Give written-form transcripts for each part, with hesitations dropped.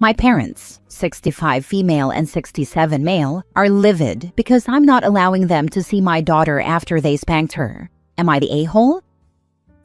My parents, 65 female and 67 male, are livid because I'm not allowing them to see my daughter after they spanked her. Am I the a-hole?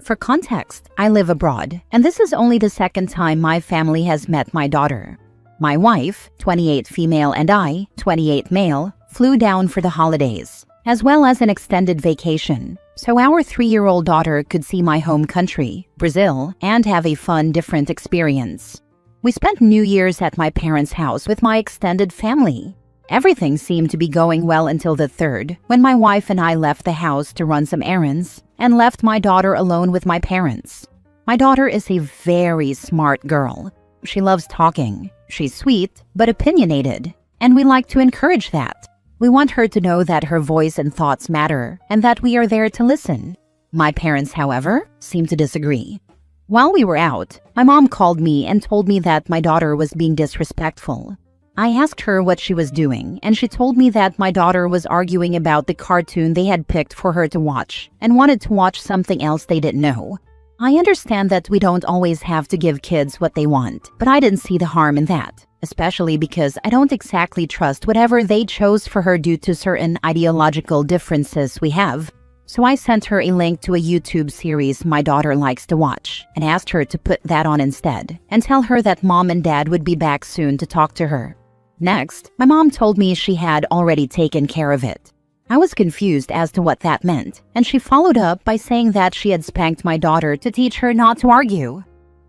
For context, I live abroad, and this is only the second time my family has met my daughter. My wife, 28 female, and I, 28 male, flew down for the holidays, as well as an extended vacation, so our 3-year-old daughter could see my home country, Brazil, and have a fun, different experience. We spent New Year's at my parents' house with my extended family. Everything seemed to be going well until the 3rd, when my wife and I left the house to run some errands and left my daughter alone with my parents. My daughter is a very smart girl. She loves talking. She's sweet, but opinionated, and we like to encourage that. We want her to know that her voice and thoughts matter and that we are there to listen. My parents, however, seem to disagree. While we were out, my mom called me and told me that my daughter was being disrespectful. I asked her what she was doing, and she told me that my daughter was arguing about the cartoon they had picked for her to watch and wanted to watch something else they didn't know. I understand that we don't always have to give kids what they want, but I didn't see the harm in that, especially because I don't exactly trust whatever they chose for her due to certain ideological differences we have. So I sent her a link to a YouTube series my daughter likes to watch and asked her to put that on instead and tell her that mom and dad would be back soon to talk to her. Next, my mom told me she had already taken care of it. I was confused as to what that meant, and she followed up by saying that she had spanked my daughter to teach her not to argue.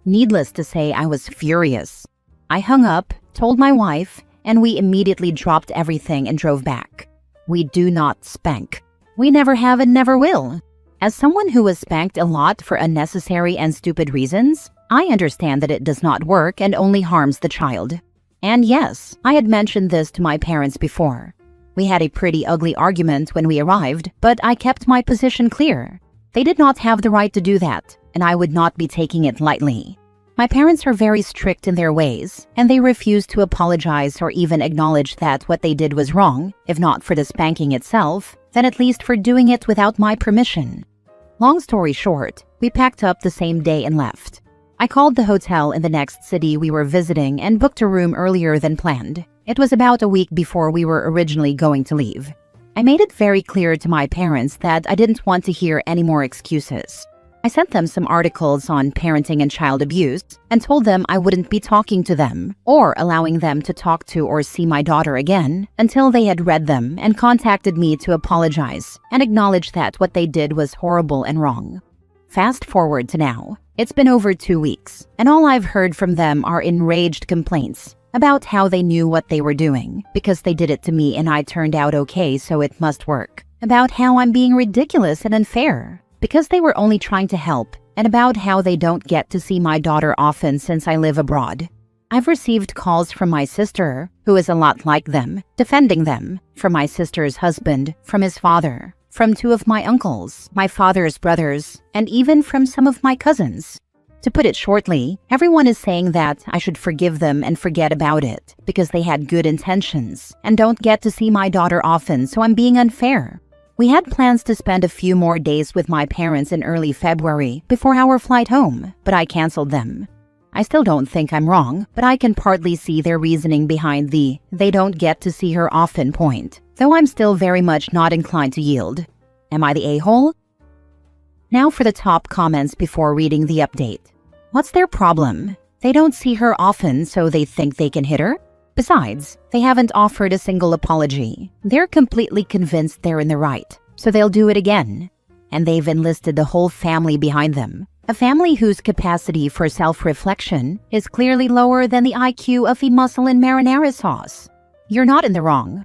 Needless to say, I was furious. I hung up, told my wife, and we immediately dropped everything and drove back. We do not spank. We never have and never will. As someone who was spanked a lot for unnecessary and stupid reasons, I understand that it does not work and only harms the child. And yes, I had mentioned this to my parents before. We had a pretty ugly argument when we arrived, but I kept my position clear. They did not have the right to do that, and I would not be taking it lightly. My parents are very strict in their ways, and they refuse to apologize or even acknowledge that what they did was wrong, if not for the spanking itself, then at least for doing it without my permission. Long story short, we packed up the same day and left. I called the hotel in the next city we were visiting and booked a room earlier than planned. It was about a week before we were originally going to leave. I made it very clear to my parents that I didn't want to hear any more excuses. I sent them some articles on parenting and child abuse and told them I wouldn't be talking to them or allowing them to talk to or see my daughter again until they had read them and contacted me to apologize and acknowledge that what they did was horrible and wrong. Fast forward to now. It's been over 2 weeks, and all I've heard from them are enraged complaints about how they knew what they were doing because they did it to me and I turned out okay, so it must work. About how I'm being ridiculous and unfair because they were only trying to help, and about how they don't get to see my daughter often since I live abroad. I've received calls from my sister, who is a lot like them, defending them, from my sister's husband, from his father, from 2 of my uncles, my father's brothers, and even from some of my cousins. To put it shortly, everyone is saying that I should forgive them and forget about it because they had good intentions and don't get to see my daughter often, so I'm being unfair. We had plans to spend a few more days with my parents in early February before our flight home, but I canceled them. I still don't think I'm wrong, but I can partly see their reasoning behind the "they don't get to see her often" point, though I'm still very much not inclined to yield. Am I the a-hole? Now for the top comments before reading the update. What's their problem? They don't see her often, so they think they can hit her? Besides, they haven't offered a single apology. They're completely convinced they're in the right, so they'll do it again. And they've enlisted the whole family behind them. A family whose capacity for self-reflection is clearly lower than the IQ of a mussel in marinara sauce. You're not in the wrong.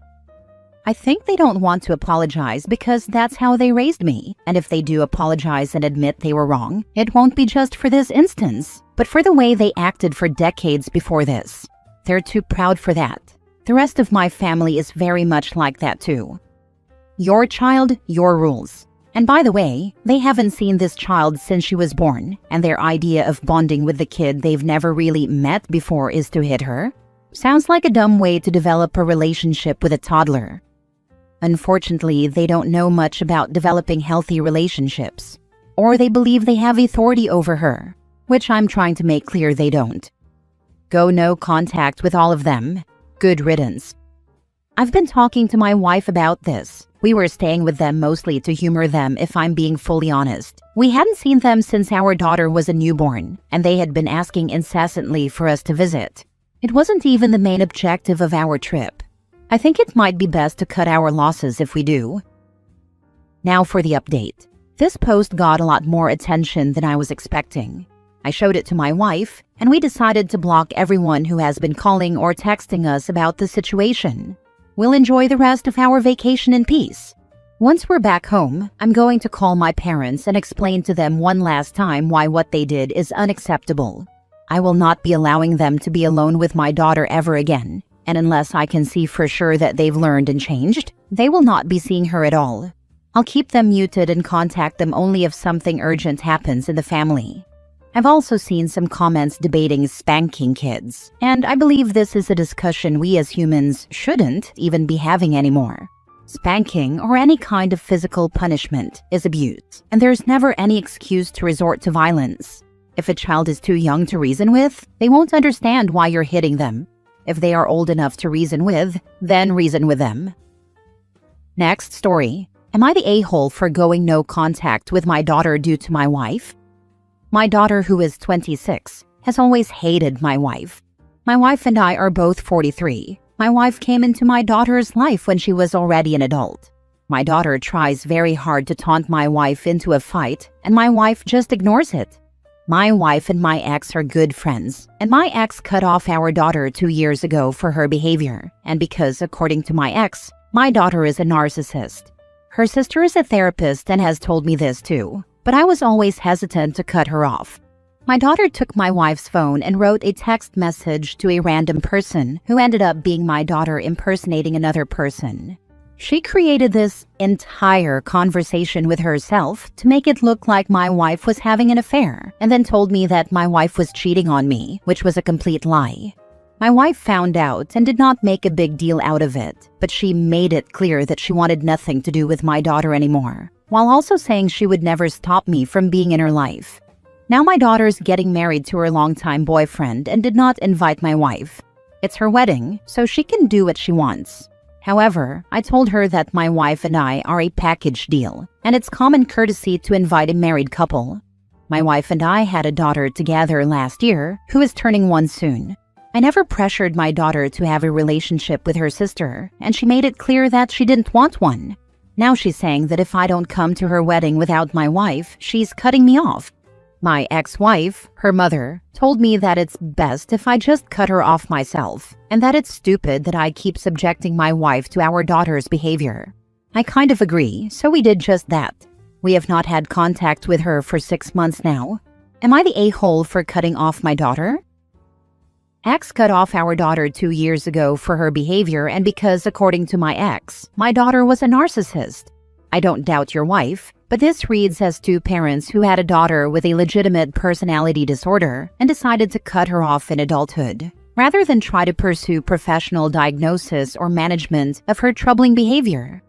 I think they don't want to apologize because that's how they raised me. And if they do apologize and admit they were wrong, it won't be just for this instance, but for the way they acted for decades before this. They're too proud for that. The rest of my family is very much like that too. Your child, your rules. And by the way, they haven't seen this child since she was born, and their idea of bonding with the kid they've never really met before is to hit her? Sounds like a dumb way to develop a relationship with a toddler. Unfortunately, they don't know much about developing healthy relationships. Or they believe they have authority over her, which I'm trying to make clear they don't. Go no contact with all of them. Good riddance. I've been talking to my wife about this. We were staying with them mostly to humor them, if I'm being fully honest. We hadn't seen them since our daughter was a newborn, and they had been asking incessantly for us to visit. It wasn't even the main objective of our trip. I think it might be best to cut our losses if we do. Now for the update. This post got a lot more attention than I was expecting. I showed it to my wife, and we decided to block everyone who has been calling or texting us about the situation. We'll enjoy the rest of our vacation in peace. Once we're back home, I'm going to call my parents and explain to them one last time why what they did is unacceptable. I will not be allowing them to be alone with my daughter ever again, and unless I can see for sure that they've learned and changed, they will not be seeing her at all. I'll keep them muted and contact them only if something urgent happens in the family. I've also seen some comments debating spanking kids, and I believe this is a discussion we as humans shouldn't even be having anymore. Spanking, or any kind of physical punishment, is abuse, and there's never any excuse to resort to violence. If a child is too young to reason with, they won't understand why you're hitting them. If they are old enough to reason with, then reason with them. Next story. Am I the a-hole for going no contact with my daughter due to my wife? My daughter, who is 26, has always hated my wife. My wife and I are both 43. My wife came into my daughter's life when she was already an adult. My daughter tries very hard to taunt my wife into a fight, and my wife just ignores it. My wife and my ex are good friends, and my ex cut off our daughter 2 years ago for her behavior, and because, according to my ex, my daughter is a narcissist. Her sister is a therapist and has told me this too, but I was always hesitant to cut her off. My daughter took my wife's phone and wrote a text message to a random person who ended up being my daughter impersonating another person. She created this entire conversation with herself to make it look like my wife was having an affair, and then told me that my wife was cheating on me, which was a complete lie. My wife found out and did not make a big deal out of it, but she made it clear that she wanted nothing to do with my daughter anymore, while also saying she would never stop me from being in her life. Now my daughter's getting married to her longtime boyfriend and did not invite my wife. It's her wedding, so she can do what she wants. However, I told her that my wife and I are a package deal, and it's common courtesy to invite a married couple. My wife and I had a daughter together last year, who is turning 1 soon. I never pressured my daughter to have a relationship with her sister, and she made it clear that she didn't want one. Now she's saying that if I don't come to her wedding without my wife, she's cutting me off. My ex-wife, her mother, told me that it's best if I just cut her off myself, and that it's stupid that I keep subjecting my wife to our daughter's behavior. I kind of agree, so we did just that. We have not had contact with her for 6 months now. Am I the a-hole for cutting off my daughter? Ex cut off our daughter 2 years ago for her behavior and because, according to my ex, my daughter was a narcissist. I don't doubt your wife, but this reads as 2 parents who had a daughter with a legitimate personality disorder and decided to cut her off in adulthood, rather than try to pursue professional diagnosis or management of her troubling behavior.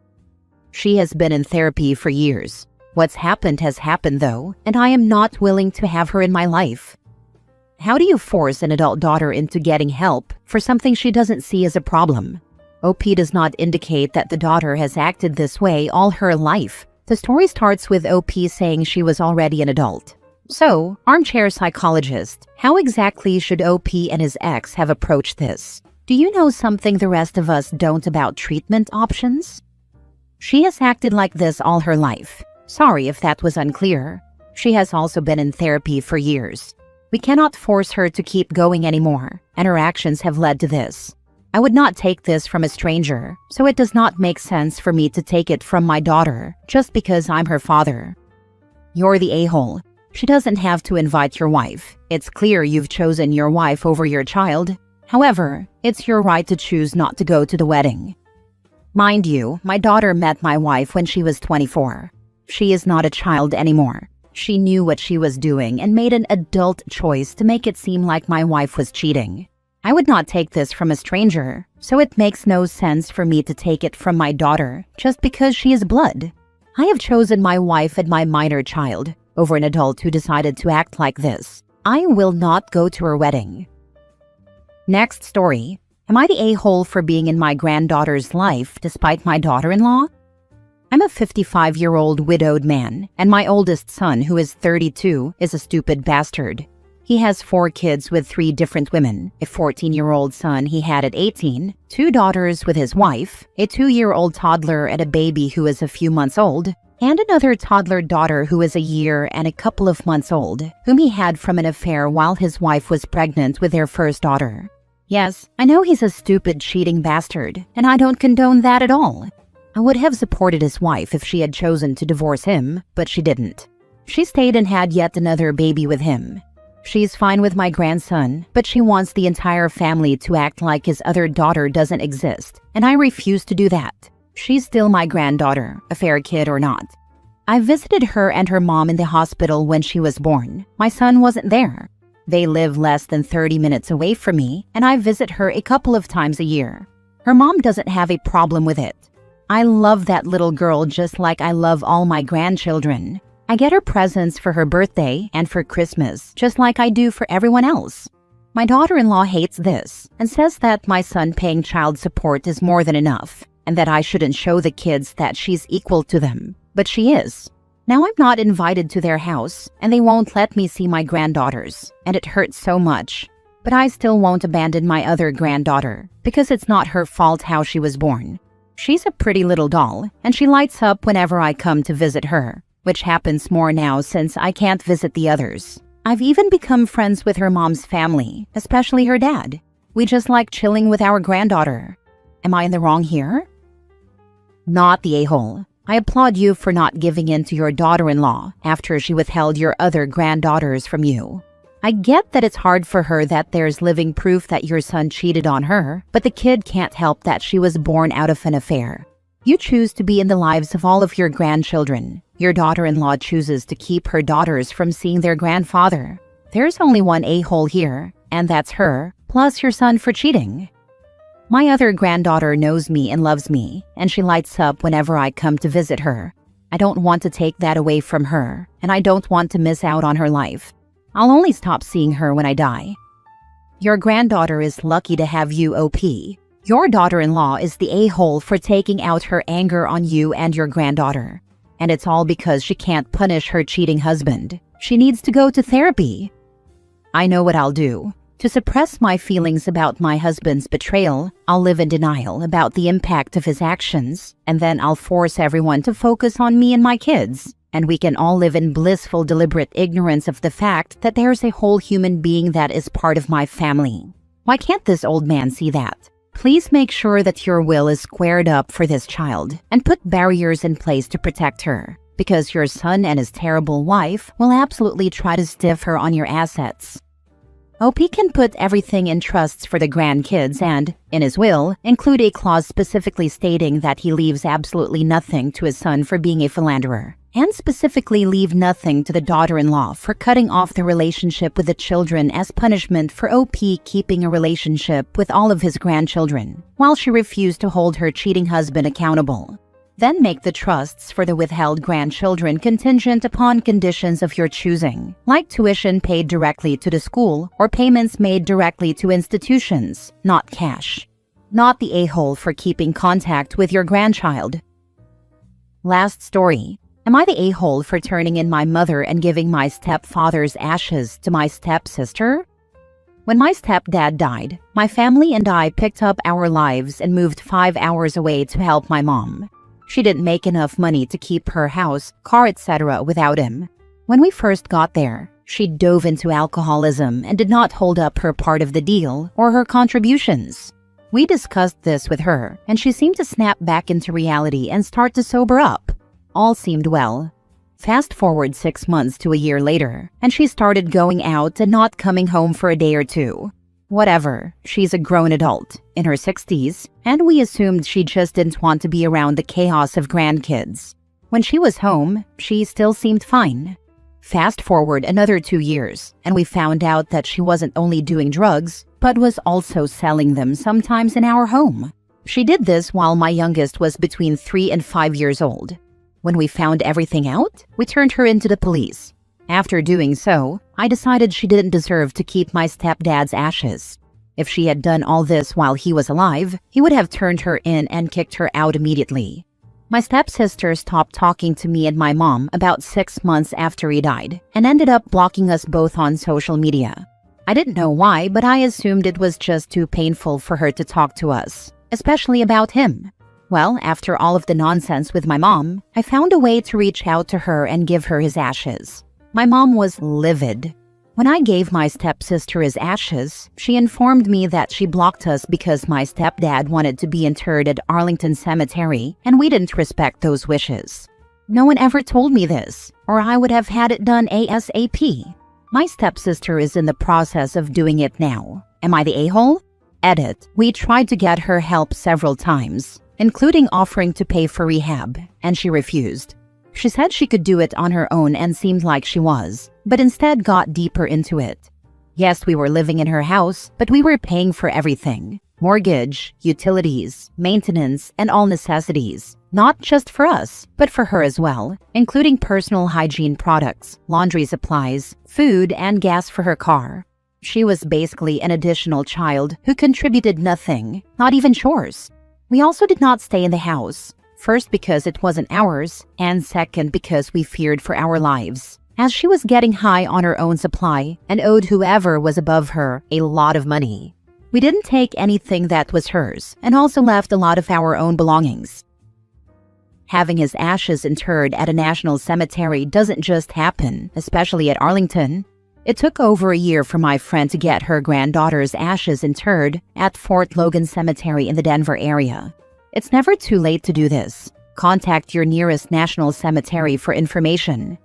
She has been in therapy for years. What's happened has happened though, and I am not willing to have her in my life. How do you force an adult daughter into getting help for something she doesn't see as a problem? OP does not indicate that the daughter has acted this way all her life. The story starts with OP saying she was already an adult. So, armchair psychologist, how exactly should OP and his ex have approached this? Do you know something the rest of us don't about treatment options? She has acted like this all her life. Sorry if that was unclear. She has also been in therapy for years. We cannot force her to keep going anymore, and her actions have led to this. I would not take this from a stranger, so it does not make sense for me to take it from my daughter just because I'm her father. You're the a-hole. She doesn't have to invite your wife. It's clear you've chosen your wife over your child. However, it's your right to choose not to go to the wedding. Mind you, my daughter met my wife when she was 24. She is not a child anymore. She knew what she was doing and made an adult choice to make it seem like my wife was cheating. I would not take this from a stranger, so it makes no sense for me to take it from my daughter just because she is blood. I have chosen my wife and my minor child over an adult who decided to act like this. I will not go to her wedding. Next story. Am I the a-hole for being in my granddaughter's life despite my daughter-in-law? I'm a 55-year-old widowed man, and my oldest son, who is 32, is a stupid bastard. He has 4 kids with 3 different women, a 14-year-old son he had at 18, 2 daughters with his wife, a 2-year-old toddler and a baby who is a few months old, and another toddler daughter who is a year and a couple of months old, whom he had from an affair while his wife was pregnant with their first daughter. Yes, I know he's a stupid, cheating bastard, and I don't condone that at all. I would have supported his wife if she had chosen to divorce him, but she didn't. She stayed and had yet another baby with him. She's fine with my grandson, but she wants the entire family to act like his other daughter doesn't exist, and I refuse to do that. She's still my granddaughter, affair kid or not. I visited her and her mom in the hospital when she was born. My son wasn't there. They live less than 30 minutes away from me, and I visit her a couple of times a year. Her mom doesn't have a problem with it. I love that little girl just like I love all my grandchildren. I get her presents for her birthday and for Christmas, just like I do for everyone else. My daughter-in-law hates this and says that my son paying child support is more than enough, and that I shouldn't show the kids that she's equal to them. But she is. Now I'm not invited to their house, and they won't let me see my granddaughters, and it hurts so much. But I still won't abandon my other granddaughter, because it's not her fault how she was born. She's a pretty little doll, and she lights up whenever I come to visit her, which happens more now since I can't visit the others. I've even become friends with her mom's family, especially her dad. We just like chilling with our granddaughter. Am I in the wrong here? Not the a-hole. I applaud you for not giving in to your daughter-in-law after she withheld your other granddaughters from you. I get that it's hard for her that there's living proof that your son cheated on her, but the kid can't help that she was born out of an affair. You choose to be in the lives of all of your grandchildren. Your daughter-in-law chooses to keep her daughters from seeing their grandfather. There's only one a-hole here, and that's her, plus your son for cheating. My other granddaughter knows me and loves me, and she lights up whenever I come to visit her. I don't want to take that away from her, and I don't want to miss out on her life. I'll only stop seeing her when I die. Your granddaughter is lucky to have you, OP. Your daughter-in-law is the a-hole for taking out her anger on you and your granddaughter. And it's all because she can't punish her cheating husband. She needs to go to therapy. I know what I'll do. To suppress my feelings about my husband's betrayal, I'll live in denial about the impact of his actions, and then I'll force everyone to focus on me and my kids, and we can all live in blissful, deliberate ignorance of the fact that there's a whole human being that is part of my family. Why can't this old man see that? Please make sure that your will is squared up for this child, and put barriers in place to protect her, because your son and his terrible wife will absolutely try to stiff her on your assets. OP can put everything in trusts for the grandkids and, in his will, include a clause specifically stating that he leaves absolutely nothing to his son for being a philanderer, and specifically leave nothing to the daughter-in-law for cutting off the relationship with the children as punishment for OP keeping a relationship with all of his grandchildren, while she refused to hold her cheating husband accountable. Then make the trusts for the withheld grandchildren contingent upon conditions of your choosing, like tuition paid directly to the school or payments made directly to institutions, not cash. Not the a-hole for keeping contact with your grandchild. Last story. Am I the a-hole for turning in my mother and giving my stepfather's ashes to my stepsister? When my stepdad died, my family and I picked up our lives and moved 5 hours away to help my mom. She didn't make enough money to keep her house, car, etc. without him. When we first got there, she dove into alcoholism and did not hold up her part of the deal or her contributions. We discussed this with her, and she seemed to snap back into reality and start to sober up. All seemed well. Fast forward 6 months to a year later, and she started going out and not coming home for a day or two. Whatever, she's a grown adult, in her 60s, and we assumed she just didn't want to be around the chaos of grandkids. When she was home, she still seemed fine. Fast forward another 2 years, and we found out that she wasn't only doing drugs, but was also selling them sometimes in our home. She did this while my youngest was between 3 and 5 years old. When we found everything out, we turned her into the police. After doing so, I decided she didn't deserve to keep my stepdad's ashes. If she had done all this while he was alive, he would have turned her in and kicked her out immediately. My stepsister stopped talking to me and my mom about 6 months after he died and ended up blocking us both on social media. I didn't know why, but I assumed it was just too painful for her to talk to us, especially about him. Well, after all of the nonsense with my mom, I found a way to reach out to her and give her his ashes. My mom was livid. When I gave my stepsister his ashes, she informed me that she blocked us because my stepdad wanted to be interred at Arlington Cemetery and we didn't respect those wishes. No one ever told me this, or I would have had it done ASAP. My stepsister is in the process of doing it now. Am I the a-hole? Edit. We tried to get her help several times, including offering to pay for rehab, and she refused. She said she could do it on her own and seemed like she was, but instead got deeper into it. Yes, we were living in her house, but we were paying for everything. Mortgage, utilities, maintenance, and all necessities. Not just for us, but for her as well, including personal hygiene products, laundry supplies, food, and gas for her car. She was basically an additional child who contributed nothing, not even chores. We also did not stay in the house. First, because it wasn't ours, and second, because we feared for our lives, as she was getting high on her own supply and owed whoever was above her a lot of money. We didn't take anything that was hers, and also left a lot of our own belongings. Having his ashes interred at a national cemetery doesn't just happen, especially at Arlington. It took over a year for my friend to get her granddaughter's ashes interred at Fort Logan Cemetery in the Denver area. It's never too late to do this. Contact your nearest national cemetery for information.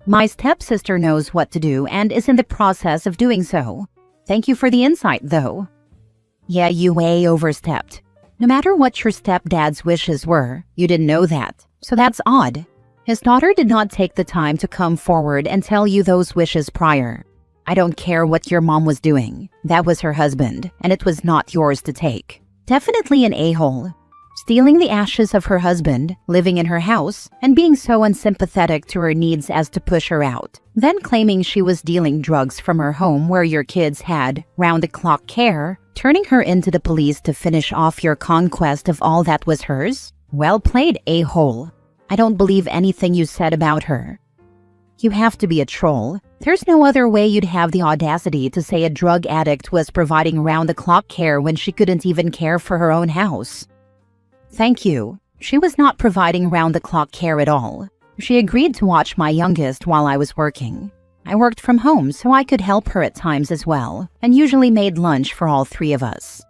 My stepsister knows what to do and is in the process of doing so. Thank you for the insight, though. Yeah, you way overstepped. No matter what your stepdad's wishes were, you didn't know that, so that's odd. His daughter did not take the time to come forward and tell you those wishes prior. I don't care what your mom was doing. That was her husband, and it was not yours to take. Definitely an a-hole. Stealing the ashes of her husband, living in her house, and being so unsympathetic to her needs as to push her out. Then claiming she was dealing drugs from her home where your kids had round-the-clock care, turning her into the police to finish off your conquest of all that was hers? Well played, a-hole. I don't believe anything you said about her. You have to be a troll. There's no other way you'd have the audacity to say a drug addict was providing round-the-clock care when she couldn't even care for her own house. Thank you. She was not providing round-the-clock care at all. She agreed to watch my youngest while I was working. I worked from home so I could help her at times as well, and usually made lunch for all three of us.